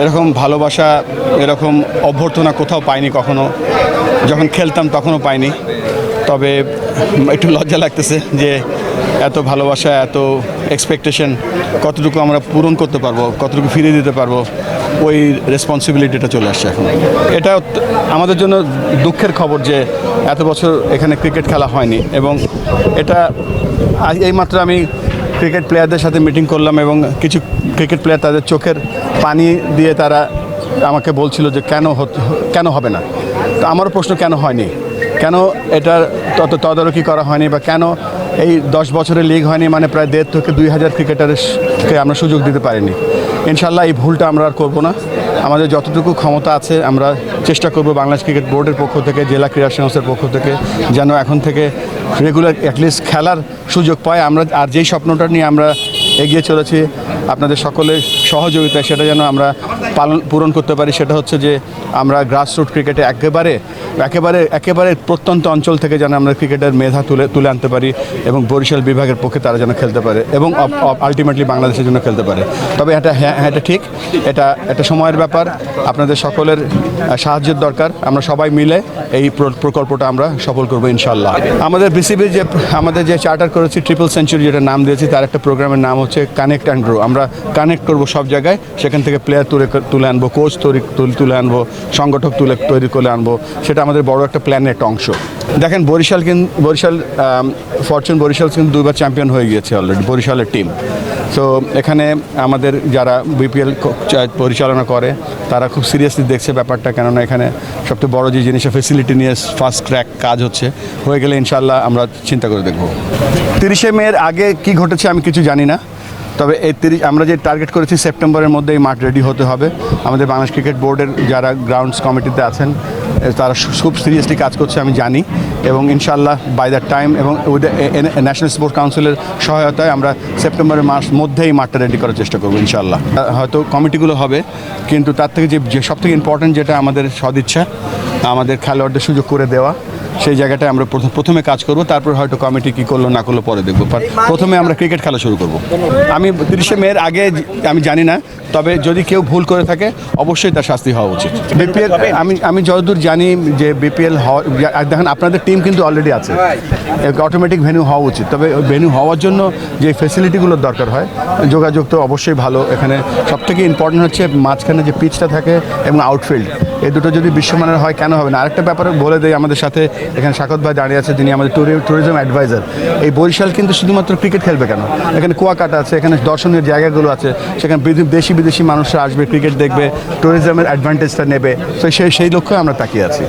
এরকম ভালোবাসা, এরকম অভ্যর্থনা কোথাও পাইনি কখনো। যখন খেলতাম তখনও পাইনি। তবে একটু লজ্জা লাগতেছে যে এত ভালোবাসা, এত এক্সপেকটেশন কতটুকু আমরা পূরণ করতে পারবো, কতটুকু ফিরিয়ে দিতে পারবো, ওই রেসপন্সিবিলিটিটা চলে আসছে এখন। এটা আমাদের জন্য দুঃখের খবর যে এত বছর এখানে ক্রিকেট খেলা হয়নি। এবং এটা এইমাত্র আমি ক্রিকেট প্লেয়ারদের সাথে মিটিং করলাম এবং কিছু ক্রিকেট প্লেয়ার তাদের চোখের পানি দিয়ে তারা আমাকে বলছিল যে কেন হবে না। তো আমারও প্রশ্ন, কেন হয়নি, কেন এটার তদারকি করা হয়নি, বা কেন এই 10 বছরের লিগ হয়নি, মানে প্রায় 1,500 থেকে 2,000 ক্রিকেটারকে আমরা সুযোগ দিতে পারিনি। ইনশাল্লাহ এই ভুলটা আমরা আর করবো না। আমাদের যতটুকু ক্ষমতা আছে আমরা চেষ্টা করব বাংলাদেশ ক্রিকেট বোর্ডের পক্ষ থেকে, জেলা ক্রীড়া সংস্থার পক্ষ থেকে, যেন এখন থেকে রেগুলার অ্যাটলিস্ট খেলার সুযোগ পায়। আমরা আর যেই স্বপ্নটা নিয়ে আমরা এগিয়ে চলেছি আপনাদের সকলের সহযোগিতায়, সেটা যেন আমরা পূরণ করতে পারি। সেটা হচ্ছে যে আমরা গ্রাসরুট ক্রিকেটে একেবারে প্রত্যন্ত অঞ্চল থেকে যেন আমরা ক্রিকেটের মেধা তুলে আনতে পারি এবং বরিশাল বিভাগের পক্ষে তারা যেন খেলতে পারে এবং আলটিমেটলি বাংলাদেশের জন্য খেলতে পারে। তবে এটা ঠিক, এটা সময়ের ব্যাপার। আপনাদের সকলের সাহায্যের দরকার। আমরা সবাই মিলে এই প্রকল্পটা আমরা সফল করবো ইনশাল্লাহ। আমাদের বিসিবির আমাদের যে চার্টার করেছি ট্রিপল সেঞ্চুরি, যেটা নাম দিয়েছি, তার একটা প্রোগ্রামের নাম হচ্ছে কানেক্ট অ্যান্ড গ্রো। আমরা কানেক্ট করবো সব জায়গায়, সেখান থেকে প্লেয়ার তুলে আনবো, কোচ তুলে আনবো, সংগঠক তৈরি করে আনবো। সেটা আমাদের বড় একটা প্ল্যানের একটা অংশ। দেখেন, বরিশাল ফরচুন বরিশাল কিন্তু 2বার চ্যাম্পিয়ন হয়ে গিয়েছে অলরেডি, বরিশালের টিম। তো এখানে আমাদের যারা বিপিএল পরিচালনা করে তারা খুব সিরিয়াসলি দেখছে ব্যাপারটা, কেননা এখানে সবচেয়ে বড় যে জিনিসটা ফেসিলিটি নিয়ে ফার্স্ট ট্র্যাক কাজ হয়ে গেলে ইনশাল্লাহ আমরা চিন্তা করে দেখব। 30শে মের আগে কি ঘটেছে আমি কিছু জানি না। তবে আমরা যে টার্গেট করেছি সেপ্টেম্বরের মধ্যে এই মাঠ রেডি হতে হবে। আমাদের বাংলাদেশ ক্রিকেট বোর্ডের যারা গ্রাউন্ডস কমিটিতে আছেন তারা খুব সিরিয়াসলি কাজ করছে আমি জানি, এবং ইনশাল্লাহ বাই দ্যাট টাইম এবং উইথ ন্যাশনাল স্পোর্টস কাউন্সিলের সহায়তায় আমরা সেপ্টেম্বরের মধ্যে এই মাঠটা রেডি করার চেষ্টা করবো ইনশাল্লাহ। হয়তো কমিটিগুলো হবে, কিন্তু তার থেকে যে সবথেকে ইম্পর্টেন্ট যেটা আমাদের সদিচ্ছা, আমাদের খেলোয়াড়দের সুযোগ করে দেওয়া, সেই জায়গাটায় আমরা প্রথমে কাজ করব। তারপর হয়তো কমিটি কী করলো না করলো পরে দেখবো। প্রথমে আমরা ক্রিকেট খেলা শুরু করব। আমি 30শে মের আগে আমি জানি না, তবে যদি কেউ ভুল করে থাকে অবশ্যই তার শাস্তি হওয়া উচিত। বিপিএল আমি যতদূর জানি যে বিপিএল দেখেন আপনাদের টিম কিন্তু অলরেডি আছে, অটোমেটিক ভেন্যু হওয়া উচিত। তবে ভেন্যু হওয়ার জন্য যে ফেসিলিটিগুলোর দরকার হয়, যোগাযোগ তো অবশ্যই ভালো। এখানে সবথেকে ইম্পর্টেন্ট হচ্ছে মাঝখানে যে পিচটা থাকে এবং আউটফিল্ড, এই দুটো যদি বিশ্বমানের হয় কেন হবে না। আরেকটা ব্যাপারে বলে দেয়, আমাদের সাথে এখানে সাকত ভাই দাঁড়িয়ে আছে, যিনি আমাদের ট্যুরিজম অ্যাডভাইজার। এই বরিশাল কিন্তু শুধুমাত্র ক্রিকেট খেলবে কেন, এখানে কুয়াকাটা আছে, এখানে দর্শনীয় জায়গাগুলো আছে, সেখানে দেশি বিদেশি মানুষরা আসবে, ক্রিকেট দেখবে, ট্যুরিজমের অ্যাডভান্টেজটা নেবে। তো সেই লক্ষ্যে আমরা তাকিয়ে আছি।